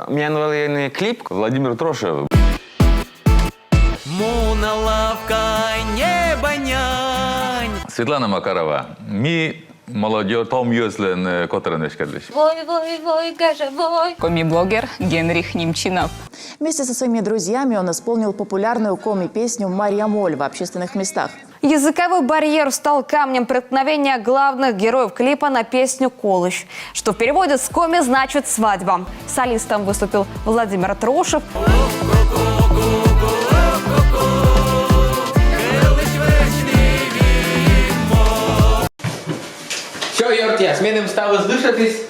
Меня новый клип Владимир Трошев. Муна лавка небо нянь. Светлана Макарова. Ми молодежь том юслен которым эшкадлиш. Вой, гажевой. Коми-блогер Генрих Немчинов. Вместе со своими друзьями он исполнил популярную коми-песню «Марья Моль» в общественных местах. Языковой барьер стал камнем преткновения главных героев клипа на песню «Колыш», что в переводе с коми значит «свадьба». Солистом выступил Владимир Трошев. Що, Йортія, з мене стало слышатись?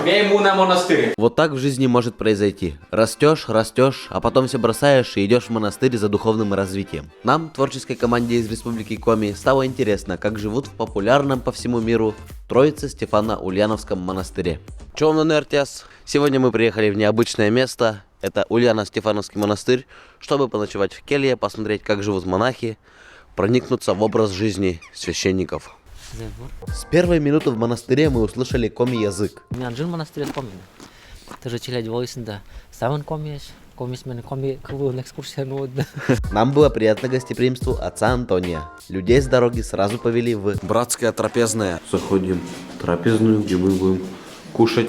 Я ему на монастырь. Вот так в жизни может произойти. Растешь, а потом все бросаешь и идешь в монастырь за духовным развитием. Нам, творческой команде из Республики Коми, стало интересно, как живут в популярном по всему миру Троице-Стефано-Ульяновском монастыре. Чё вам на РТС? Сегодня мы приехали в необычное место. Это Ульяно-Стефановский монастырь, чтобы поночевать в келье, посмотреть, как живут монахи, проникнуться в образ жизни священников. С первой минуты в монастыре мы услышали коми-язык. Мен монастырь коми. Тоже челядь волосында. Саван комиш мен коми кву экскурсия нудна. Нам было приятно гостеприимству отца Антония. Людей с дороги сразу повели в братское трапезное. Заходим в трапезную, где мы будем кушать.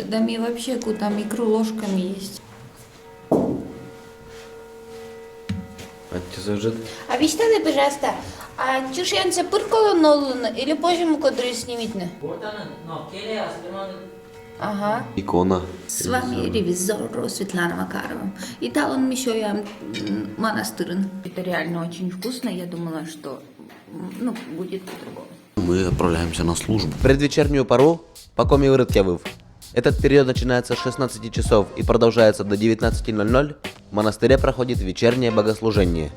Да ми вообще там икру ложками есть. Антизажит. Объясните, пожалуйста, а чушенцы пыркало нолно или позже мы куда снимитне? Ага. Икона. С вами ревизор Светлана Макарова. И да, он еще я монастырь. Это реально очень вкусно. Я думала, что будет по-другому. Мы отправляемся на службу. В предвечернюю пору по коми-вырыткевыв. Этот период начинается с 16 часов и продолжается до 19:00. В монастыре проходит вечернее богослужение.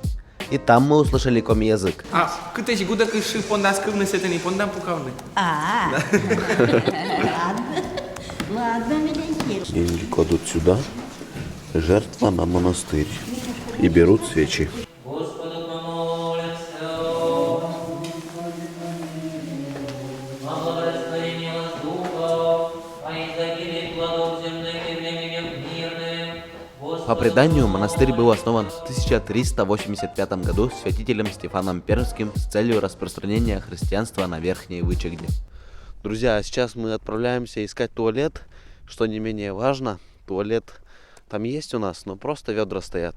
И там мы услышали коми-язык. А, câte și gudă că și ponda scâvnă se tăni, ponda pucavne. Деньги кладут сюда, жертва на монастырь. И берут свечи. По преданию, монастырь был основан в 1385 году святителем Стефаном Пермским с целью распространения христианства на Верхней Вычегде. Друзья, сейчас мы отправляемся искать туалет, что не менее важно. Туалет там есть у нас, но просто ведра стоят.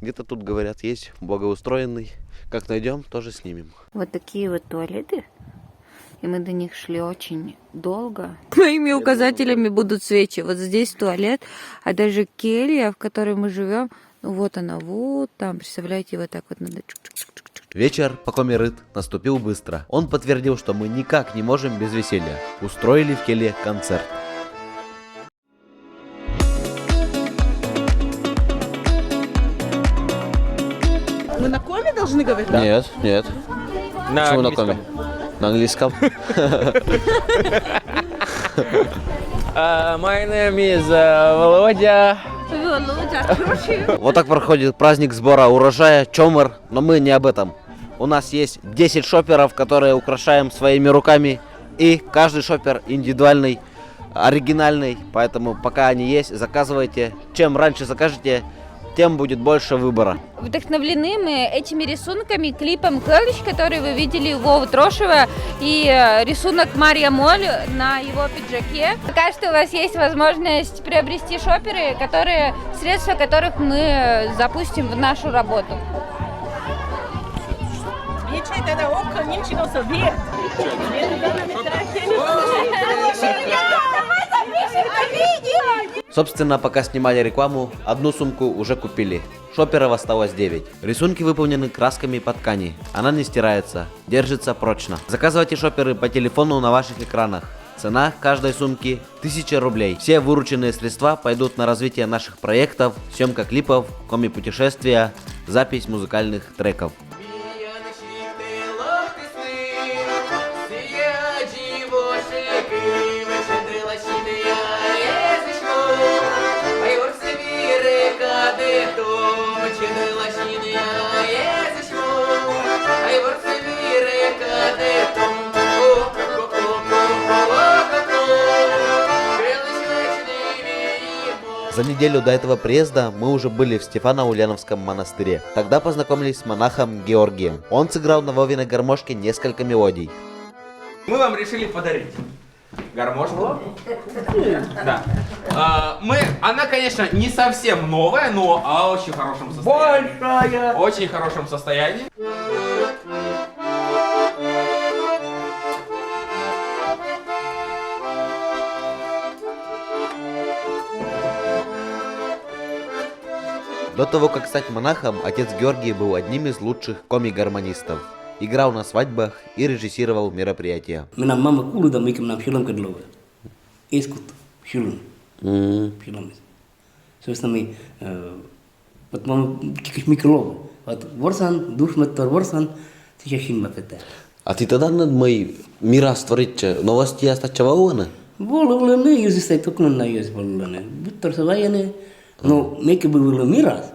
Где-то тут, говорят, есть благоустроенный. Как найдем, тоже снимем. Вот такие вот туалеты. И мы до них шли очень долго. Моими указателями будут свечи. Вот здесь туалет, а даже келья, в которой мы живем, вот она, вот там, представляете, вот так вот надо. Вечер по коми-рыт наступил быстро. Он подтвердил, что мы никак не можем без веселья. Устроили в келье концерт. Мы на коми должны говорить? Нет. Почему на коми? На английском. My name is Володя. Вот так проходит праздник сбора урожая, чомер, но мы не об этом. У нас есть 10 шоперов, которые украшаем своими руками, и каждый шопер индивидуальный, оригинальный, поэтому пока они есть, заказывайте. Чем раньше закажете, тем будет больше выбора. Вдохновлены мы этими рисунками, клипом «Колыш», который вы видели у Вовы Трошева, и рисунок Марья Моль на его пиджаке. Пока что у вас есть возможность приобрести шоперы, средства которых мы запустим в нашу работу. Собственно, пока снимали рекламу, одну сумку уже купили. Шоперов осталось 9. Рисунки выполнены красками по ткани. Она не стирается, держится прочно. Заказывайте шоперы по телефону на ваших экранах. Цена каждой сумки 1000 рублей. Все вырученные средства пойдут на развитие наших проектов, съемка клипов, коми-путешествия, запись музыкальных треков. За неделю до этого приезда мы уже были в Стефано-Ульяновском монастыре. Тогда познакомились с монахом Георгием. Он сыграл на Вовиной гармошке несколько мелодий. Мы вам решили подарить гармошку. Да. Она, конечно, не совсем новая, но в очень хорошем состоянии. Большая! Очень хорошем состоянии. До того, как стать монахом, отец Георгий был одним из лучших коми-гармонистов. Играл на свадьбах и режиссировал мероприятия. А ты тогда над моей мира створить новости остачавал? Но меки было мирас,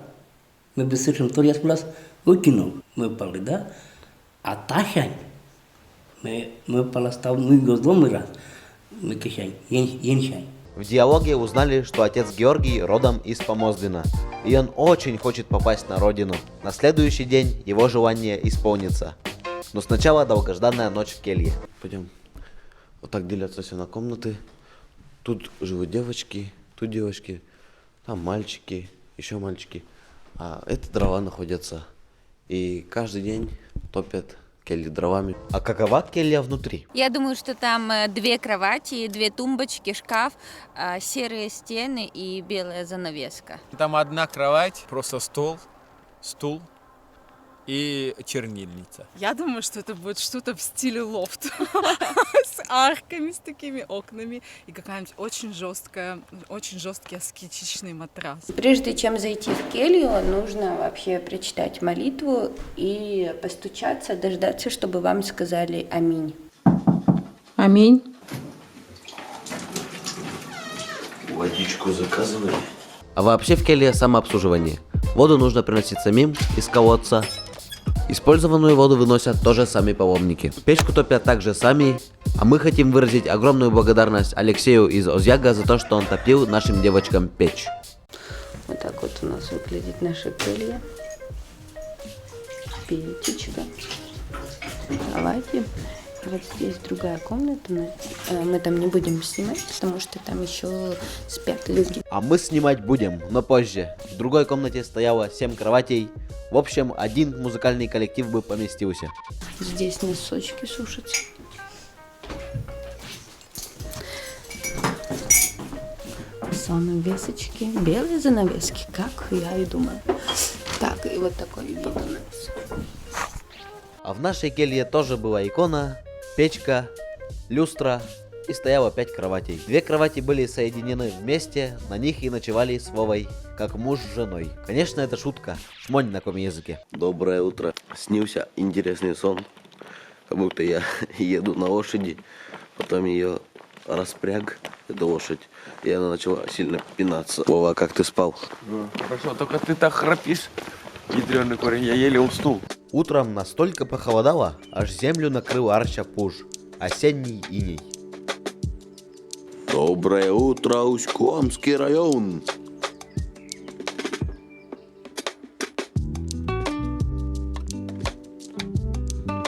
мы бы слышим то я сплас выкинул, мы пали, да, а тахань, мы полостал, мы гоздом мирас, мы кишань, еншань. В диалоге узнали, что отец Георгий родом из Помоздина, и он очень хочет попасть на родину. На следующий день его желание исполнится. Но сначала долгожданная ночь в келье. Пойдем. Вот так делятся все на комнаты. Тут живут девочки, тут девочки. Там мальчики, еще мальчики. А это дрова находятся. И каждый день топят кельи дровами. А какова келья внутри? Я думаю, что там 2 кровати, 2 тумбочки, шкаф, серые стены и белая занавеска. Там одна кровать, просто стол, стул и чернильница. Я думаю, что это будет что-то в стиле лофт. С арками, с такими окнами. И какая-нибудь очень жесткий аскетичный матрас. Прежде чем зайти в келью, нужно вообще прочитать молитву и постучаться, дождаться, чтобы вам сказали аминь. Аминь. Водичку заказывали. А вообще в келье самообслуживание. Воду нужно приносить самим из колодца. Использованную воду выносят тоже сами паломники. Печку топят также сами, а мы хотим выразить огромную благодарность Алексею из Озяга за то, что он топил нашим девочкам печь. Вот так вот у нас выглядит наша келья. Печечка. Кровати. Вот здесь другая комната, но мы там не будем снимать, потому что там еще спят люди. А мы снимать будем, но позже. В другой комнате стояло 7 кроватей. В общем, один музыкальный коллектив бы поместился. Здесь носочки сушатся. Занавесочки, белые занавески, как я и думаю. Так, и вот такой вид у нас. А в нашей келье тоже была икона, печка, люстра и стояло 5 кроватей. 2 кровати были соединены вместе, на них и ночевали с Вовой, как муж с женой. Конечно, это шутка, шмонь на каком языке. Доброе утро. Снился интересный сон, как будто я еду на лошади, потом ее распряг, эту лошадь, и она начала сильно пинаться. Вова, как ты спал? Хорошо, только ты так храпишь, ядрёный корень, я еле уснул. Утром настолько похолодало, аж землю накрыл арча-пуж, осенний иней. Доброе утро, Усть-Куломский район!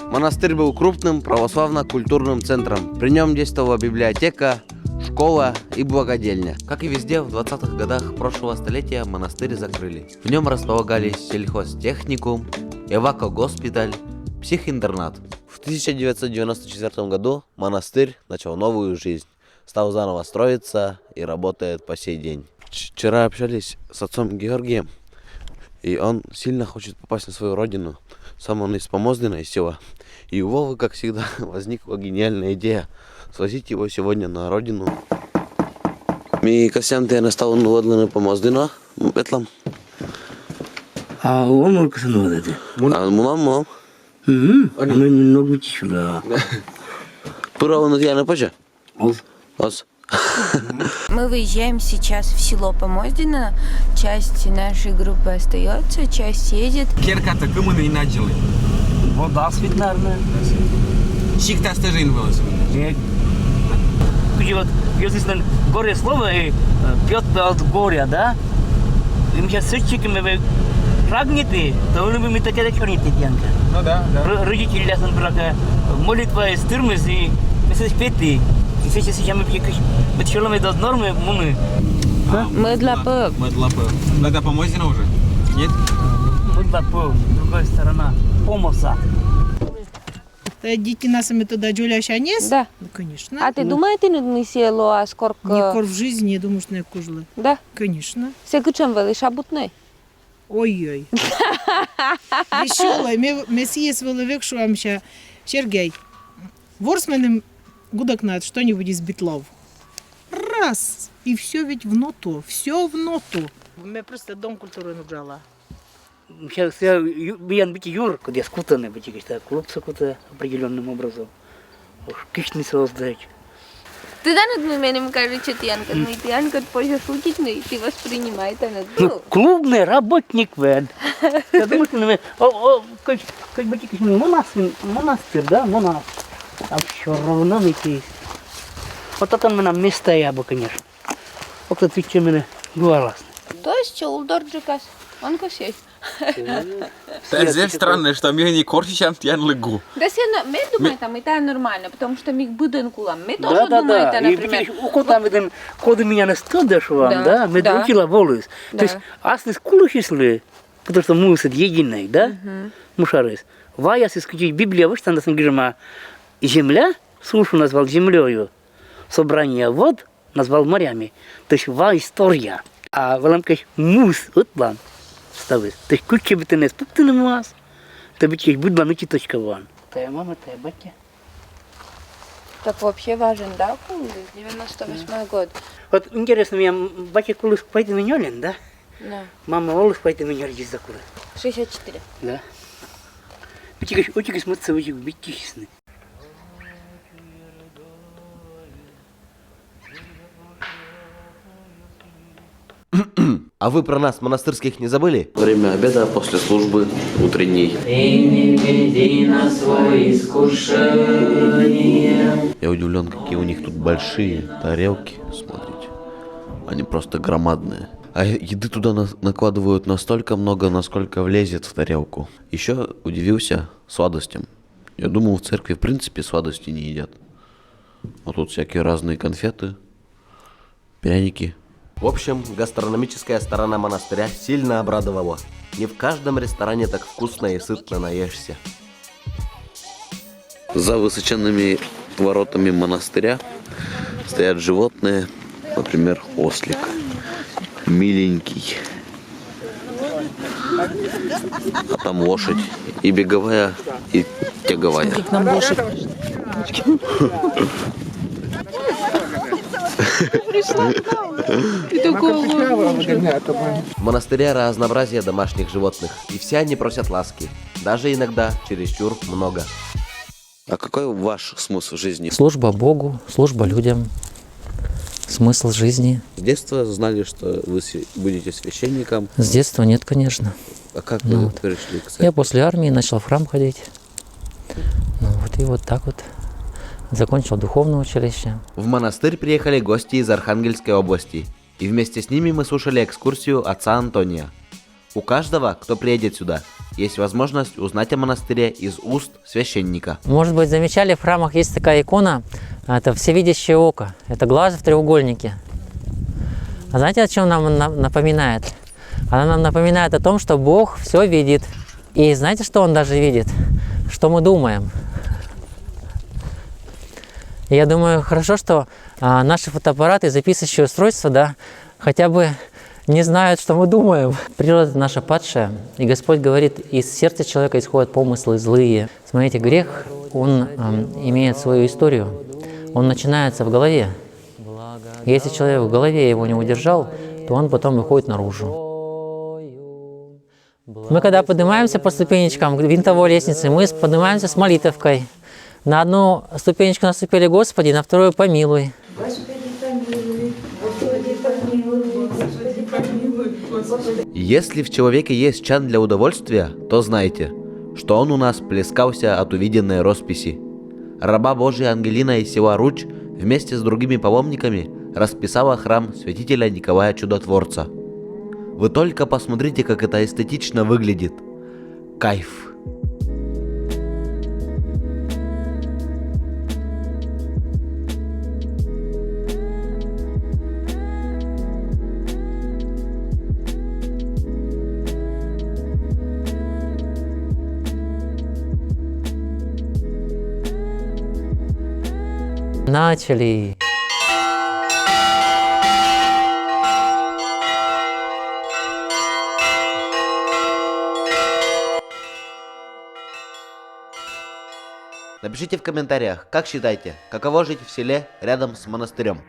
Монастырь был крупным православно-культурным центром. При нем действовала библиотека, школа и благодельня. Как и везде, в 20-х годах прошлого столетия монастырь закрыли. В нем располагались сельхозтехникум, эвако-госпиталь, психинтернат. В 1994 году монастырь начал новую жизнь. Стал заново строиться и работает по сей день. Вчера общались с отцом Георгием, и он сильно хочет попасть на свою родину. Сам он из Помоздина, из села. И у Вовы, как всегда, возникла гениальная идея свозить его сегодня на родину. Ми късям те настал на Помоздина, Петлам. А он только санодете. А мулам. Мы много чуда. Пура на тя не поче? Ос. Мы выезжаем сейчас в село Помоздино. Часть нашей группы остается, часть едет. Керката кымыны начали. Вода світарна. Шикта стажин вылазил. вот, если горе слово, пьет от горя, да? И мы сейчас сырчики мы шагнете, то вы мы так это черните, Янка. Ну да. Родители лясен брака, молитва из тырмыз и мы спети. И сейчас мы бычелами до нормы, мы. Мы для пып. Ну это помойзина уже? Нет? Мы для пып, другая сторона, помоса. Дети нас мы туда Джуля Шанес? Да. Ну, конечно. А ты думаешь, ты не село, а сколько? Никор в жизни, я думаю, что не кужла. Да? Конечно. Все кучем вели шабутной. Ой-ой. Веселая. Мы съесть воловек, что вам сейчас. Сергей, ворсменем гудок надо что-нибудь из битлов. Раз. И все ведь в ноту. Все в ноту. Мы просто дом культуры набрала. Сейчас я быть юр, когда скутаны, быть как-то клуб какой-то определенным образом. Уж кичный создать. Ты да над менем кажется, Янка, ну и Янка позже шутить, но и ты воспринимай это на Ну, клубный работник, вен. Я думаю, что как бы тільки монастир, да, монастир. А все равно не вот это у меня место я бы, конечно. Вот это ты меня говоришь. То есть, улдорджикас, он косей. Это странно, что мы не корчим тян лыгу. Да все, мы думаем, там это нормально, потому что мы будем кулам. Мы тоже думаем, это, например. Да. И когда меня на сто дошла, да, мы учила волос. То есть, если скулушисли, потому что мусор единый, да, мушарис. Ваяс исключить Библия, вы что нас нагрема. Земля, сушу назвал землею, собрание вод назвал морями. То есть, ва история. А в ламках мус, вот вам. Ставить. То есть куча бы ты не спутал на вас, то бы честь будет банути точка ван. Твоя мама, твоя батя. Так вообще важен, да, кулы? 98-й год. Вот интересно, меня батя кулы спайты менялен, да? Да. Мама олы спайты меняли здесь за кулы. 64. Да. Очень смотрится, очень быть тихисны. А вы про нас, монастырских, не забыли? Время обеда после службы утренней. И не веди на свои искушения. Я удивлен, какие у них тут большие тарелки. Смотрите, они просто громадные. А еды туда накладывают настолько много, насколько влезет в тарелку. Еще удивился сладостям. Я думал, в церкви в принципе сладости не едят. А тут всякие разные конфеты, пряники. В общем, гастрономическая сторона монастыря сильно обрадовала. Не в каждом ресторане так вкусно и сытно наешься. За высоченными воротами монастыря стоят животные, например, ослик. Миленький. А там лошадь. И беговая, и тяговая. Смотри, к нам лошадь. Пришла к нам. И такого В монастыре разнообразие домашних животных, и все они просят ласки, даже иногда чересчур много. А какой ваш смысл жизни? Служба Богу, служба людям, смысл жизни. С детства знали, что вы будете священником? С детства нет, конечно. А как вы пришли к церкви? Я после армии начал в храм ходить. Ну вот и вот так вот. Закончил духовное училище. В монастырь приехали гости из Архангельской области. И вместе с ними мы слушали экскурсию отца Антония. У каждого, кто приедет сюда, есть возможность узнать о монастыре из уст священника. Может быть, замечали, в храмах есть такая икона, это всевидящее око. Это глаз в треугольнике. А знаете, о чем нам напоминает? Она нам напоминает о том, что Бог все видит. И знаете, что Он даже видит? Что мы думаем. И я думаю, хорошо, что наши фотоаппараты и записывающие устройства, да, хотя бы не знают, что мы думаем. Природа наша падшая, и Господь говорит, из сердца человека исходят помыслы злые. Смотрите, грех, он имеет свою историю. Он начинается в голове. Если человек в голове его не удержал, то он потом выходит наружу. Мы когда поднимаемся по ступенечкам винтовой лестницы, мы поднимаемся с молитвой. На одну ступенечку наступили Господи, на вторую помилуй. Господи, помилуй, Господи, помилуй, Господи, помилуй, Господи. Если в человеке есть чан для удовольствия, то знайте, что он у нас плескался от увиденной росписи. Раба Божия Ангелина из села Руч вместе с другими паломниками расписала храм святителя Николая Чудотворца. Вы только посмотрите, как это эстетично выглядит. Кайф! Начали. Напишите в комментариях, как считаете, каково жить в селе рядом с монастырем?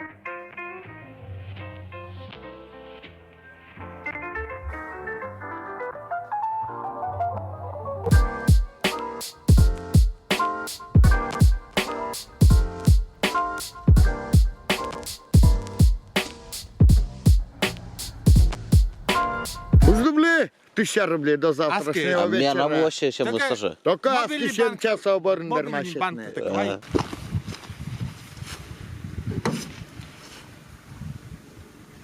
Uzdomli 1000 рублей до завтрашнего вечера. Меня вообще чем высаже. Только аски 7 часов оборн бермашет.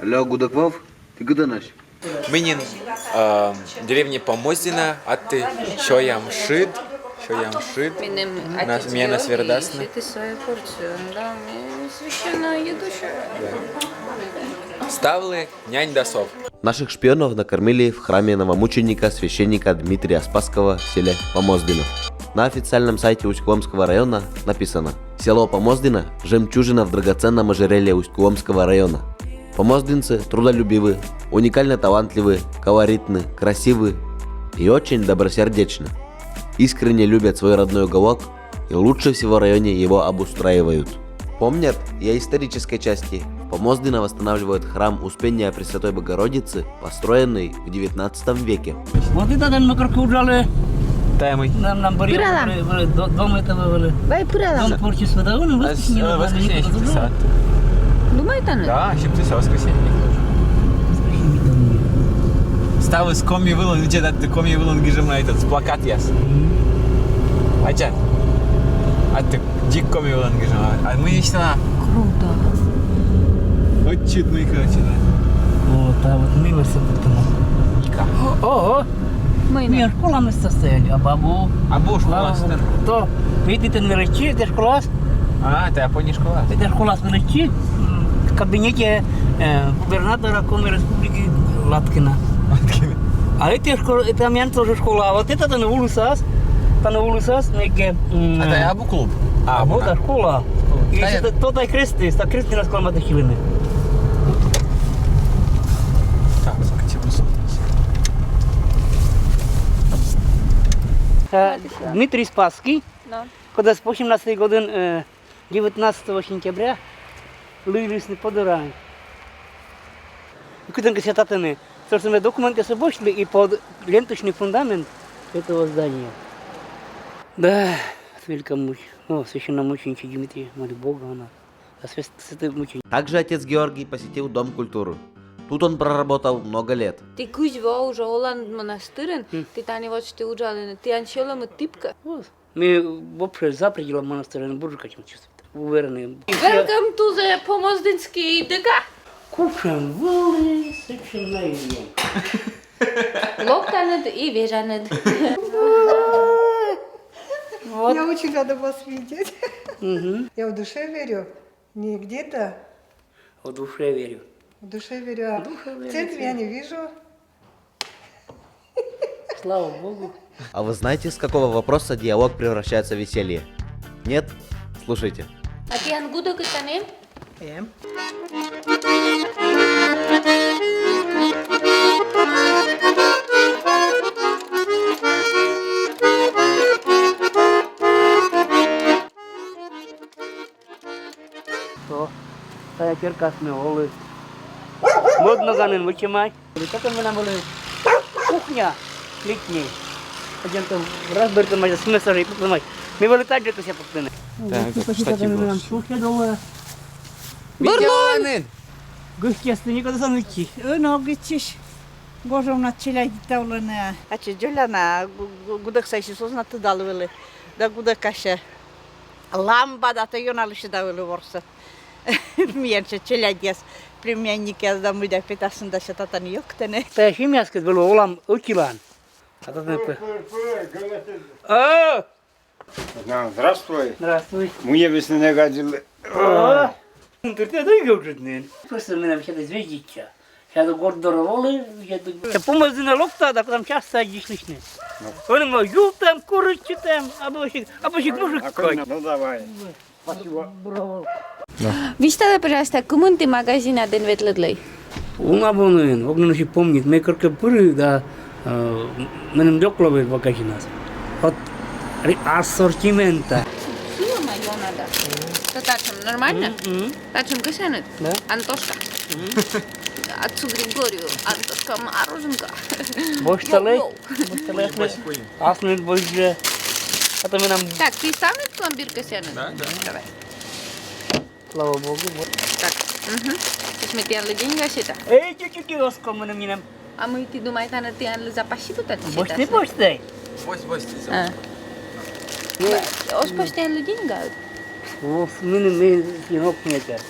Алло, Гудаквов, ты где наш? Минин, деревня Помоздина, а ты Шоямшит, меня нас вердасна. Ты свою порцию, да, священную еду. Ставлы нянь досов. Наших шпионов накормили в храме новомученика священника Дмитрия Спасского в селе Помоздино. На официальном сайте Усть-Куломского района написано: село Помоздино – жемчужина в драгоценном ожерелье Усть-Куломского района. Помоздинцы трудолюбивы, уникально талантливы, колоритны, красивы и очень добросердечны. Искренне любят свой родной уголок и лучше всего в районе его обустраивают. Помнят и о исторической части. В Помоздино восстанавливают храм Успения Пресвятой Богородицы, построенный в 19 веке. Вот это мы как ужали. Таймы. Нам были дом этого были. Дом творчества, да, он воскресенье 70. Думаете, не? Да, 70 воскресенье. Ставы с коми вылон, где ты коми вылон гижем на этот, с плакат яс. Ача. А ты дик коми вылон гижем, а мы еще на... Круто. Вот чуть мы короче, да. Вот, а вот мы вот О, мы школа мы состояли, а бабу? А бабу школа состояли? То, видите, не речи, это школа? А, ты опони школа? Это школа с речи в кабинете губернатора Коми Республики Латкина. А это школа, это меня тоже школа, а вот это на улице, некие... Это я абу клуб? А, вот это школа. И это тот кресты, ста кресты на школе Матахилины. Так, Дмитрий Спасский, когда с 18 года 19 сентября лились подорань. И когда мы собственно, документы собой и под ленточный фундамент этого здания. Да, священномученики Дмитрий, молю Бога, она. Также отец Георгий посетил Дом культуры. Тут он проработал много лет. Ты кузьва уже Оланд монастырен, ты тани вот что ужален, ты анчелом типка. Мы вообще за пределом монастыря не будем хотим чувствовать. Уверенные. Welcome to the Помоздинский ДК. Кушаем волы, совершенно едем. Локтанет и вежанет. Я очень рада вас видеть. Я в душе верю. Не где-то. В душе верю. В душе верю. А в центре я не вижу. Слава Богу. А вы знаете, с какого вопроса диалог превращается в веселье? Нет? Слушайте. А ты ангуда катане? То, saya kerkas me oleh. Mod nazanin вычимать. Как мы нам были кухня летняя. Один там разбор там с мясом, понимаешь. Мы были так же, как все пустыны. Так, кстати, было. Кухня дома. Барлон! Гостястый никогда сам идти. Ну, гитиш. Боже, у нас челяди тавлены. А че, Джуляна, гудак сайси сознаты далвели. Да гудак каша. Гудак сайси сознаты далвели. А че, Джуляна, гудак сайси сознаты далвели. Да гудак каша. Гудак сайси сознаты далвели. А че, Джуляна, гудак сайси сознаты далвели. Да гудак каша. Гудак сайси сознаты далвели. А че, Джуляна, гудак сайси сознаты далвели. Да гудак каша. Гудак сайси сознаты далвели. Ламбадата юналышыда өлі орсы. Менше челядес племянник язда мұйда питасында шататан yoktene. Тәшім яскет бұл олам өкилан. Здравствуй. Здравствуй. Мне весны нагадили. Ты дойдешь житнен. Просто мы нам сейчас звездича. Сейчас город дорвали. Я помазы на локта, да потом часто одишь лишнее. Он ему жил там, курочки там, а бочек мужик. Ну давай. Спасибо. Вижте, пожалуйста, кумунты магазина ден ветледлей. Он абонуен, он не помнит. Мы как пыры, да, мы нам докловые магазина. Вот ассортимента. Сила надо. Татачем нормально? Татачем кисенет? Да. Антошка. Отцу Григорию, Антошка мороженка. Больше талей? Аснет больше. А то мы нам... Так, ты сам этот пломбир кисенет? Да. Давай. Слава Богу. Так, ты смотрел деньги вообще-то? Эй, чуть-чуть оском мы нам. А мы, ты думаешь, она ты запасит тут? Больше не почтай. Бось. Оспостяли деньги? Мы синок нет.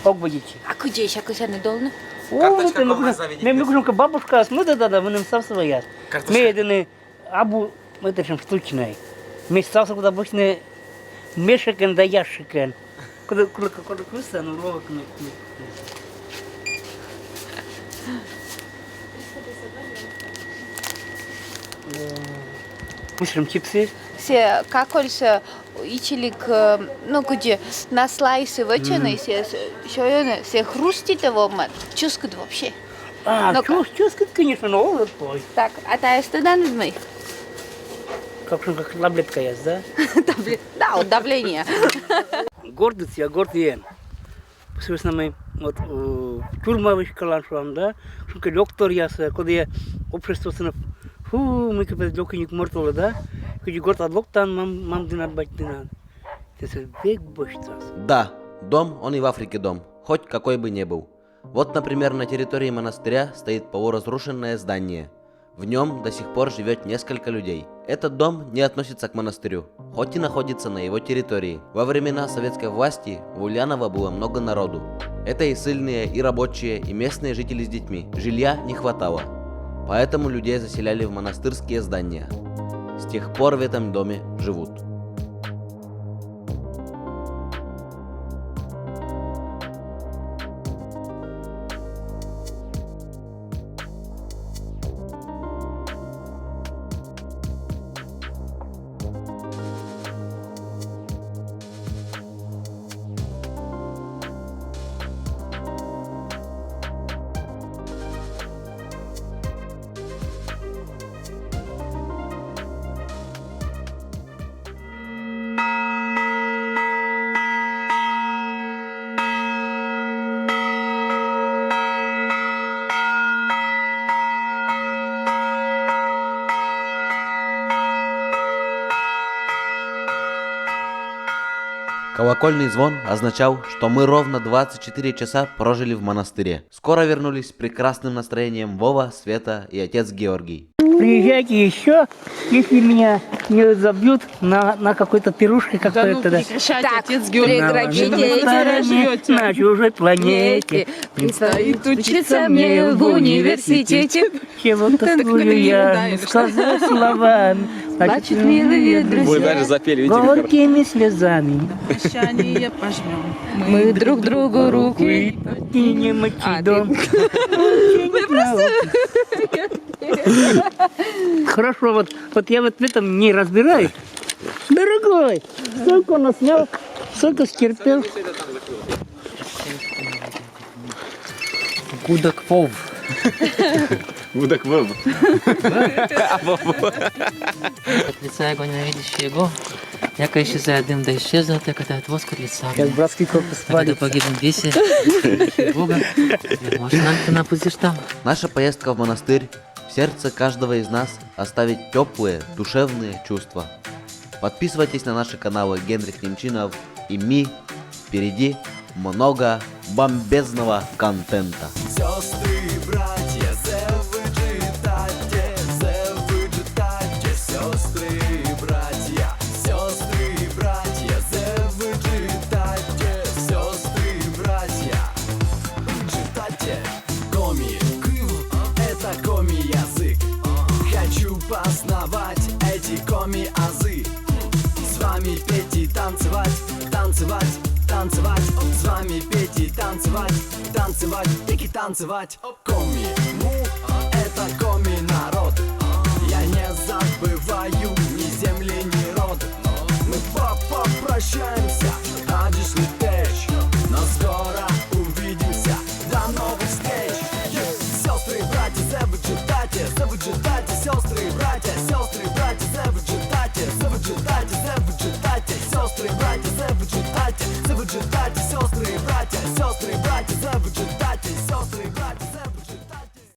Ок будете. А куда еще кисенет должны? Карточка заведите. Мы говорим, как бабушка, мы да, мы нам сам своя. Мы едины абу, мы держим штучной. Мы сам куда обычно мешакен да яшикен. Куда крыса, ну ловок не. Мышим чипсы. Все какольse ичелик, ну где на слайсы вычены, все хрустит его, чувствует вообще. Чувствует, конечно, но вот твой. Так, а та есть туда нужны? Как таблетка есть, да? Да, от давления. Гордость, я гордый. Собственно, мы вот тюрьма вышкала, да? Что доктор яса, когда я общество мы как бы лёгкий мертвый, да? Когда город отлоктан, мам динат бать динат. Это век больше. Да, дом, он и в Африке дом, хоть какой бы ни был. Вот, например, на территории монастыря стоит полуразрушенное здание. В нем до сих пор живет несколько людей. Этот дом не относится к монастырю, хоть и находится на его территории. Во времена советской власти в Ульяново было много народу. Это и ссыльные, и рабочие, и местные жители с детьми. Жилья не хватало, поэтому людей заселяли в монастырские здания. С тех пор в этом доме живут. Колокольный звон означал, что мы ровно 24 часа прожили в монастыре. Скоро вернулись с прекрасным настроением Вова, Света и отец Георгий. Приезжайте еще, если меня не забьют на какой-то пирушке, как-то это. Да. Так, отец Георгий, прекратите, на чужой планете. Предстоит учиться мне в университете. Чего-то такую я сказать словами. Значит, милые друзья, вы даже запели, видите, горькими слезами. прощание пожмем. Мы друг другу руки. И не мочи дом. Вы просто... Хорошо, вот я вот в этом не разбираюсь. Дорогой, сколько он снял, сколько стерпел. Гудок Вов. Гудок Вов. От лица его ненавидящий его, яко исчезает дым, да исчезнет, так это воск от лица. Как братский корпус Когда погибнем весе, Бога, может, нам-то напустишь там. Наша поездка в монастырь в сердце каждого из нас оставит теплые, душевные чувства. Подписывайтесь на наши каналы Генрих Немчинов и Ми. Впереди много бомбезного контента. Сестры и братья, сестры и братья, познавать эти коми-азы. С вами петь и танцевать, танцевать, танцевать. С вами петь и танцевать, танцевать, таки танцевать. Коми-му, это коми-народ. Я не забываю ни земли, ни